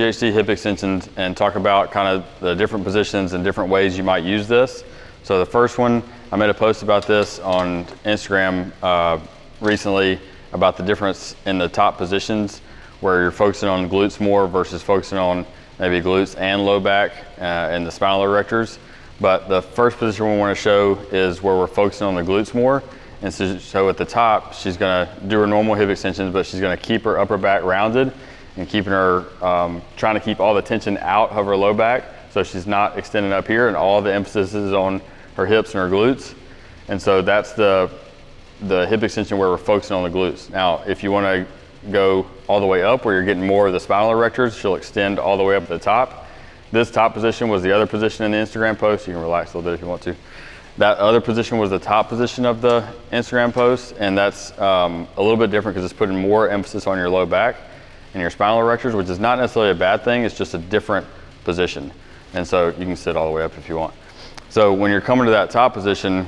GHD hip extensions and talk about kind of the different positions and different ways you might use this. So the first one, I made a post about this on Instagram recently about the difference in the top positions where you're focusing on glutes more versus focusing on maybe glutes and low back and the spinal erectors. But the first position we want to show is where we're focusing on the glutes more. And so at the top, she's going to do her normal hip extensions, but she's going to keep her upper back rounded and keeping her, trying to keep all the tension out of her low back. So she's not extending up here and all the emphasis is on her hips and her glutes. And so that's the hip extension where we're focusing on the glutes. Now, if you want to go all the way up where you're getting more of the spinal erectors, she'll extend all the way up to the top. This top position was the other position in the Instagram post. You can relax a little bit if you want to. That other position was the top position of the Instagram post, and that's a little bit different because it's putting more emphasis on your low back and your spinal erectors, which is not necessarily a bad thing. It's just a different position. And so you can sit all the way up if you want. So when you're coming to that top position,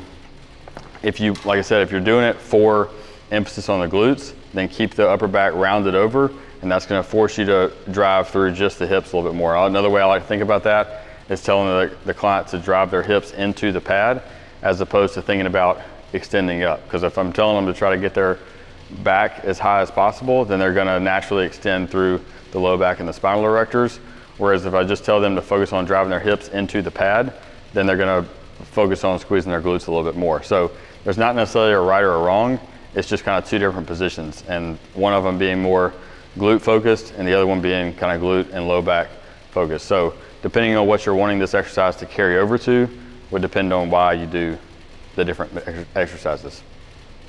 if you, like I said, if you're doing it for emphasis on the glutes, then keep the upper back rounded over, and that's going to force you to drive through just the hips a little bit more. Another way I like to think about that is telling the client to drive their hips into the pad as opposed to thinking about extending up. Because if I'm telling them to try to get their back as high as possible, then they're going to naturally extend through the low back and the spinal erectors. Whereas if I just tell them to focus on driving their hips into the pad, then they're going to focus on squeezing their glutes a little bit more. So there's not necessarily a right or a wrong. It's just kind of two different positions, and one of them being more glute focused and the other one being kind of glute and low back focused. So depending on what you're wanting this exercise to carry over to would depend on why you do the different exercises.